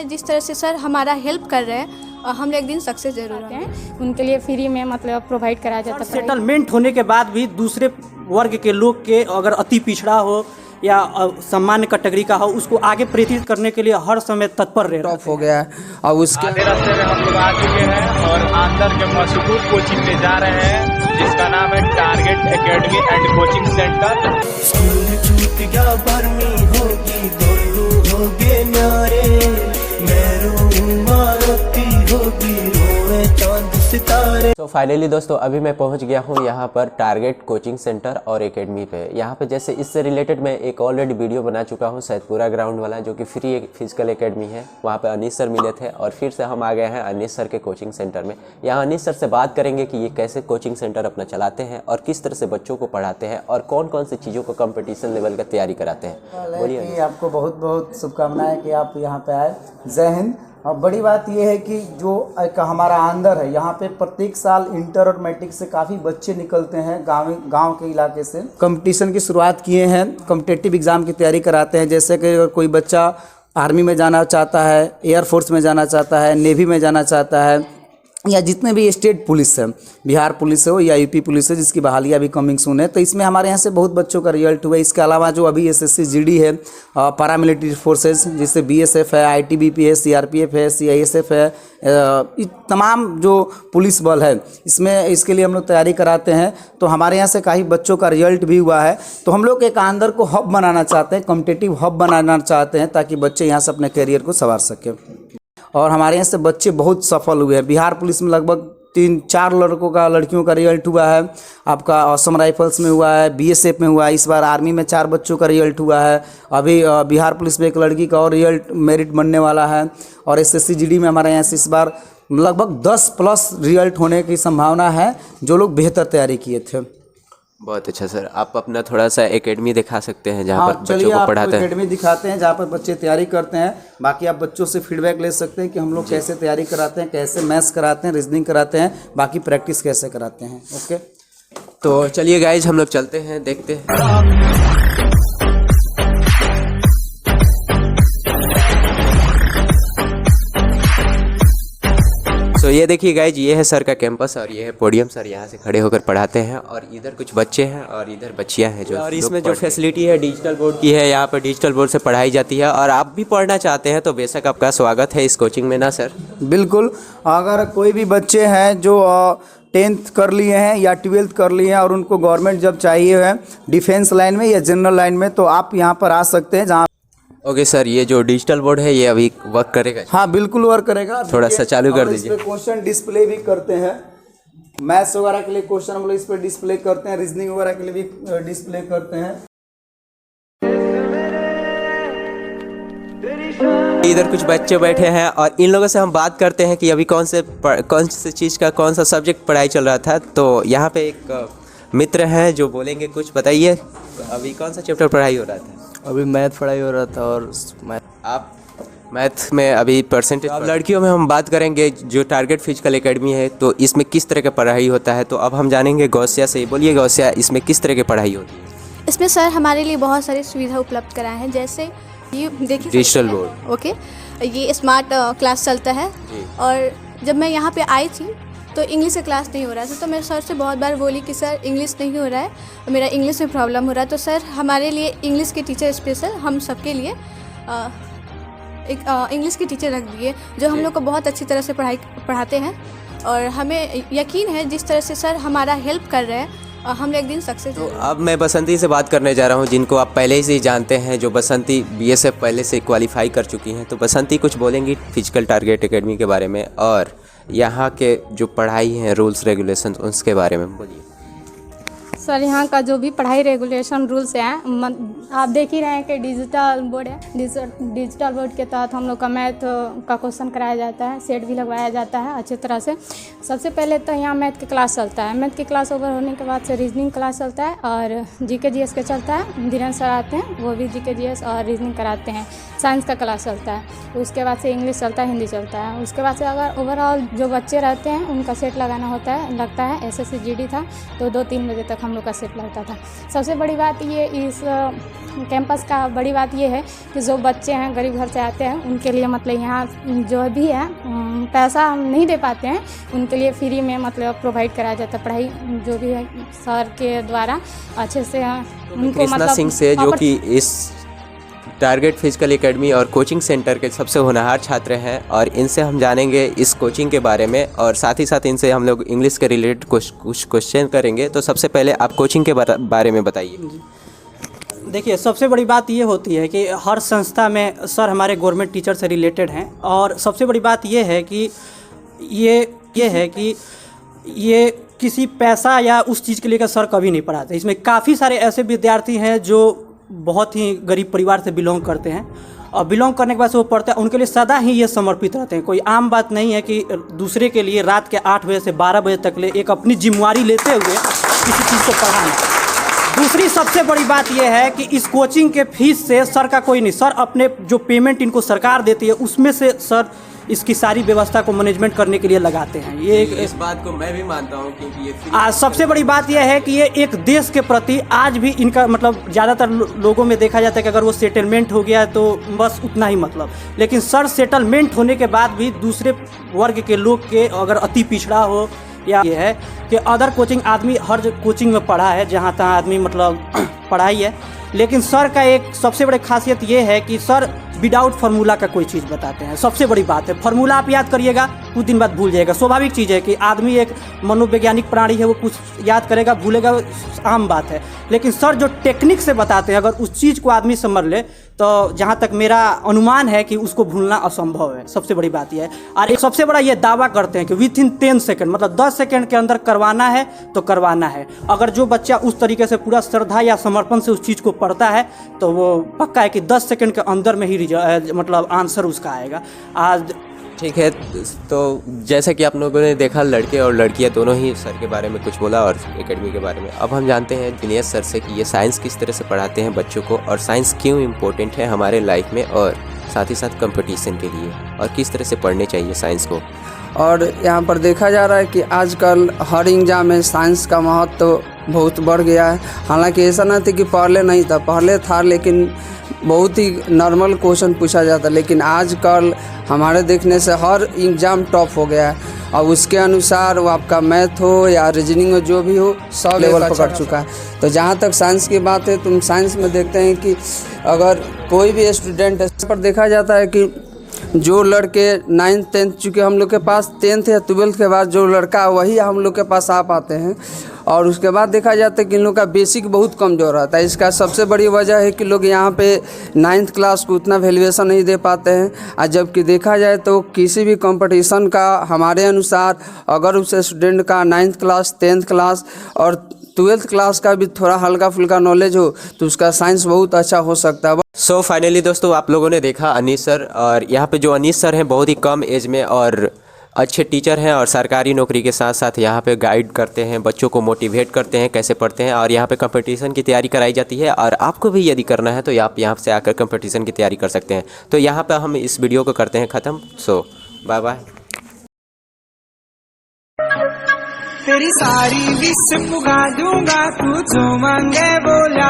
है जिस तरह से सर हमारा हेल्प कर रहे हैं और हम एक दिन सक्सेस जरूर हैं। उनके लिए फ्री में मतलब प्रोवाइड कराया जाता है। सेटलमेंट होने के बाद भी दूसरे वर्ग के लोग के अगर अति पिछड़ा हो या सामान्य कैटेगरी का हो, उसको आगे प्रेरित करने के लिए हर समय तत्पर रहे। टॉप हो गया है और उसके आधे रास्ते में हम लोग आ चुके हैं और अंदर के मशहूर कोचिंग में जा रहे हैं जिसका नाम है target academy and coaching centre. School छूट गया भरनी होगी दोनों होगे न्यारे, मैं मारती होगी रोए चांद सितारे। तो फाइनली दोस्तों अभी मैं पहुंच गया हूं यहां पर टारगेट कोचिंग सेंटर और एकेडमी पे। यहां पे जैसे इससे रिलेटेड मैं एक ऑलरेडी वीडियो बना चुका हूं सैदपुरा ग्राउंड वाला, जो कि फ्री फिजिकल एकेडमी है। वहां पे अनीस सर मिले थे और फिर से हम आ गए हैं अनीस सर के कोचिंग सेंटर में। यहाँ अनीस सर से बात करेंगे कि ये कैसे कोचिंग सेंटर अपना चलाते हैं और किस तरह से बच्चों को पढ़ाते हैं और कौन कौन सी चीज़ों को कॉम्पिटिशन लेवल का तैयारी कराते हैं। बोलिए। आपको बहुत बहुत शुभकामनाएं कि आप यहाँ पे आए। जय हिंद। और बड़ी बात यह है कि जो एक हमारा अंदर है, यहाँ पे प्रत्येक साल इंटर और मैट्रिक से काफ़ी बच्चे निकलते हैं गांव के इलाके से। कंपटीशन की शुरुआत किए हैं, कॉम्पिटिटिव एग्ज़ाम की तैयारी कराते हैं। जैसे कि अगर कोई बच्चा आर्मी में जाना चाहता है, एयरफोर्स में जाना चाहता है, नेवी में जाना चाहता है, या जितने भी स्टेट पुलिस है, बिहार पुलिस हो या यूपी पुलिस है जिसकी बहाली अभी कमिंग सून है, तो इसमें हमारे यहाँ से बहुत बच्चों का रिजल्ट हुआ है। इसके अलावा जो अभी एसएससी जीडी है, पैरामिलिट्री फोर्सेस जिससे बीएसएफ है, आईटीबीपी है, सीआरपीएफ है, सीआईएसएफ है, तमाम जो पुलिस बल है इसमें इसके लिए हम लोग तैयारी कराते हैं। तो हमारे यहाँ से काफ़ी बच्चों का रिजल्ट भी हुआ है। तो हम लोग एक अंदर को हब बनाना चाहते हैं, कॉम्पिटिटिव हब बनाना चाहते हैं ताकि बच्चे यहाँ से अपने करियर को संवार सकें। और हमारे यहाँ से बच्चे बहुत सफल हुए हैं। बिहार पुलिस में लगभग 3-4 लड़कियों का रिजल्ट हुआ है। आपका असम राइफल्स में हुआ है, बीएसएफ में हुआ है। इस बार आर्मी में 4 बच्चों का रिजल्ट हुआ है। अभी बिहार पुलिस में एक लड़की का और रिजल्ट मेरिट बनने वाला है। और एसएससी जीडी में हमारे यहाँ से इस बार लगभग 10+ रिजल्ट होने की संभावना है, जो लोग बेहतर तैयारी किए थे। बहुत अच्छा सर, आप अपना थोड़ा सा एकेडमी दिखा सकते हैं जहाँ पर बच्चों को पढ़ाते हैं। एकेडमी दिखाते हैं जहाँ पर बच्चे तैयारी करते हैं। बाकी आप बच्चों से फीडबैक ले सकते हैं कि हम लोग कैसे तैयारी कराते हैं, कैसे मैथ्स कराते हैं, रीजनिंग कराते हैं, बाकी प्रैक्टिस कैसे कराते हैं। ओके, तो चलिए गाइज हम लोग चलते हैं, देखते हैं। तो ये देखिए गाइज, ये है सर का कैंपस और ये है पोडियम। सर यहाँ से खड़े होकर पढ़ाते हैं और इधर कुछ बच्चे हैं और इधर बच्चियाँ हैं जो, और इसमें जो फैसिलिटी है डिजिटल बोर्ड की है। यहाँ पर डिजिटल बोर्ड से पढ़ाई जाती है और आप भी पढ़ना चाहते हैं तो बेशक आपका स्वागत है इस कोचिंग में ना सर। बिल्कुल। अगर कोई भी बच्चे हैं जो 10th कर लिए हैं या 12th कर लिए हैं और उनको गवर्नमेंट जॉब चाहिए है डिफेंस लाइन में या जनरल लाइन में, तो आप यहाँ पर आ सकते हैं। जहाँ ओके सर, ये जो डिजिटल बोर्ड है ये अभी वर्क करेगा? हाँ बिल्कुल वर्क करेगा। थोड़ा सा चालू कर दीजिए। क्वेश्चन डिस्प्ले भी करते हैं, मैथ्स वगैरह के लिए क्वेश्चन हम लोग इस पर डिस्प्ले करते हैं, रीजनिंग वगैरह के लिए भी डिस्प्ले करते हैं। इधर कुछ बच्चे बैठे हैं और इन लोगों से हम बात करते हैं कि अभी कौन से चीज़ का कौन सा सब्जेक्ट पढ़ाई चल रहा था। तो यहाँ पे एक मित्र हैं जो बोलेंगे कुछ। बताइए, अभी कौन सा चैप्टर पढ़ाई हो रहा था? अभी मैथ पढ़ाई हो रहा था। और आप मैथ में अभी परसेंटेज। अब लड़कियों में हम बात करेंगे जो टारगेट फिजिकल एकेडमी है, तो इसमें किस तरह का पढ़ाई होता है। तो अब हम जानेंगे गौसिया से। बोलिए गौसिया, इसमें किस तरह की पढ़ाई होती है? इसमें सर हमारे लिए बहुत सारी सुविधा उपलब्ध कराए हैं। जैसे ये देखिए डिजिटल बोर्ड, ओके, ये स्मार्ट क्लास चलता है। और जब मैं यहाँ पे आई थी तो इंग्लिश का क्लास नहीं हो रहा था, तो मैं सर से बहुत बार बोली कि सर इंग्लिश नहीं हो रहा है, मेरा इंग्लिश में प्रॉब्लम हो रहा है। तो सर हमारे लिए इंग्लिश के टीचर स्पेशल हम सबके लिए एक इंग्लिश के टीचर रख दिए जो हम लोग को बहुत अच्छी तरह से पढ़ाते हैं। और हमें यकीन है जिस तरह से सर हमारा हेल्प कर रहे हैं हम एक दिन सक्सेस। तो अब मैं बसंती से बात करने जा रहा हूँ, जिनको आप पहले से ही जानते हैं, जो बसंती बीएसएफ पहले से क्वालिफाई कर चुकी हैं। तो बसंती कुछ बोलेंगी फिजिकल टारगेट एकेडमी के बारे में और यहाँ के जो पढ़ाई हैं रूल्स रेगुलेशन उसके बारे में बोलिए। सर यहाँ का जो भी पढ़ाई रेगुलेशन रूल्स हैं, आप देख ही रहे हैं कि डिजिटल बोर्ड है। डिजिटल बोर्ड के तहत हम लोग का मैथ का क्वेश्चन कराया जाता है, सेट भी लगवाया जाता है अच्छी तरह से। सबसे पहले तो यहाँ मैथ की क्लास चलता है। मैथ की क्लास ओवर होने के बाद से रीजनिंग क्लास चलता है और जीके जीएस के चलता है। धीरेन्द्र सर आते हैं, वो भी जीके जीएस और रीजनिंग कराते हैं। साइंस का क्लास चलता है। उसके बाद से इंग्लिश चलता है, हिंदी चलता है। उसके बाद से अगर ओवरऑल जो बच्चे रहते हैं उनका सेट लगाना लगता है। एसएससी जीडी था तो 2-3 बजे तक हम हम लोग का सेट लगता था। सबसे बड़ी बात ये इस कैंपस का बड़ी बात ये है कि जो बच्चे हैं गरीब घर से आते हैं उनके लिए मतलब यहाँ जो भी है पैसा हम नहीं दे पाते हैं, उनके लिए फ्री में मतलब प्रोवाइड कराया जाता है पढ़ाई, जो भी है सर के द्वारा अच्छे से उनको कृष्णा मतलब सिंह से, जो कि इस टारगेट फिजिकल एकेडमी और कोचिंग सेंटर के सबसे होनहार छात्र हैं, और इनसे हम जानेंगे इस कोचिंग के बारे में, और साथ ही साथ इनसे हम लोग इंग्लिश के रिलेटेड कुछ क्वेश्चन करेंगे। तो सबसे पहले आप कोचिंग के बारे में बताइए। देखिए, सबसे बड़ी बात ये होती है कि हर संस्था में सर हमारे गवर्नमेंट टीचर से रिलेटेड हैं, और सबसे बड़ी बात ये है कि ये किसी पैसा या उस चीज़ के लिए सर कभी नहीं पढ़ाते। इसमें काफ़ी सारे ऐसे विद्यार्थी हैं जो बहुत ही गरीब परिवार से बिलोंग करते हैं, और बिलोंग करने के बाद से वो पढ़ते हैं, उनके लिए सदा ही ये समर्पित रहते हैं। कोई आम बात नहीं है कि दूसरे के लिए रात के 8 बजे से 12 बजे तक ले एक अपनी जिम्मेवारी लेते हुए किसी चीज़ को पढ़ाना। दूसरी सबसे बड़ी बात यह है कि इस कोचिंग के फीस से सर का कोई नहीं, सर अपने जो पेमेंट इनको सरकार देती है उसमें से सर इसकी सारी व्यवस्था को मैनेजमेंट करने के लिए लगाते हैं। ये इस बात को मैं भी मानता हूँ, क्योंकि ये सबसे बड़ी बात यह है कि ये एक देश के प्रति आज भी इनका मतलब ज़्यादातर लोगों में देखा जाता है कि अगर वो सेटलमेंट हो गया तो बस उतना ही मतलब, लेकिन सर सेटलमेंट होने के बाद भी दूसरे वर्ग के लोग के अगर अति पिछड़ा हो, या ये है कि अदर कोचिंग आदमी हर कोचिंग में पढ़ा है जहाँ तहाँ आदमी मतलब पढ़ाई है, लेकिन सर का एक सबसे बड़ी खासियत ये है कि सर विदाउट फार्मूला का कोई चीज़ बताते हैं। सबसे बड़ी बात है, फार्मूला आप याद करिएगा कुछ दिन बाद भूल जाएगा, स्वाभाविक चीज़ है कि आदमी एक मनोवैज्ञानिक प्राणी है, वो कुछ याद करेगा भूलेगा, आम बात है। लेकिन सर जो टेक्निक से बताते हैं, अगर उस चीज़ को आदमी समझ ले तो जहाँ तक मेरा अनुमान है कि उसको भूलना असंभव है। सबसे बड़ी बात यह है, और एक सबसे बड़ा ये दावा करते हैं कि विथ इन 10 सेकेंड, मतलब 10 सेकेंड के अंदर करवाना है तो करवाना है। अगर जो बच्चा उस तरीके से पूरा श्रद्धा या समर्पण से उस चीज़ को पढ़ता है तो वो पक्का है कि 10 सेकेंड के अंदर में ही मतलब आंसर उसका आएगा। आज ठीक है, तो जैसा कि आप लोगों ने देखा, लड़के और लड़कियां दोनों ही सर के बारे में कुछ बोला और एकेडमी के बारे में। अब हम जानते हैं दिनेश सर से कि ये साइंस किस तरह से पढ़ाते हैं बच्चों को, और साइंस क्यों इम्पोर्टेंट है हमारे लाइफ में, और साथ ही साथ कंपटीशन के लिए, और किस तरह से पढ़ने चाहिए साइंस को। और यहाँ पर देखा जा रहा है कि आजकल हर एग्जाम में साइंस का महत्व बहुत बढ़ गया है। हालांकि ऐसा नहीं था कि पहले नहीं था, पहले था, लेकिन बहुत ही नॉर्मल क्वेश्चन पूछा जाता, लेकिन आजकल हमारे देखने से हर एग्ज़ाम टॉप हो गया है। और उसके अनुसार वो आपका मैथ हो या रीजनिंग हो, जो भी हो, सब लेवल पकड़ चुका है। तो जहाँ तक साइंस की बात है, तुम साइंस में देखते हैं कि अगर कोई भी स्टूडेंट है, इस पर देखा जाता है कि जो लड़के 9th 10th, चूँकि हम लोग के पास 10th या 12th के बाद जो लड़का वही हम लोग के पास आ पाते हैं, और उसके बाद देखा जाता है कि इन लोग का बेसिक बहुत कमज़ोर रहता है। इसका सबसे बड़ी वजह है कि लोग यहाँ पे 9th क्लास को उतना वैल्यूएशन नहीं दे पाते हैं। और जबकि देखा जाए तो किसी भी कंपटीशन का हमारे अनुसार अगर उस स्टूडेंट का 9th क्लास 10th क्लास और 12th क्लास का भी थोड़ा हल्का फुल्का नॉलेज हो तो उसका साइंस बहुत अच्छा हो सकता है। सो फाइनली दोस्तों, आप लोगों ने देखा अनीस सर, और यहाँ पे जो अनीस सर हैं बहुत ही कम एज में और अच्छे टीचर हैं, और सरकारी नौकरी के साथ साथ यहाँ पे गाइड करते हैं, बच्चों को मोटिवेट करते हैं कैसे पढ़ते हैं, और यहाँ पे कंपटीशन की तैयारी कराई जाती है। और आपको भी यदि करना है तो आप यहाँ से आकर कंपटीशन की तैयारी कर सकते हैं। तो यहाँ पे हम इस वीडियो को करते हैं ख़त्म। सो बाय बाय। तेरी सारी विश पुगा दूंगा, तू जो मांगे बोला।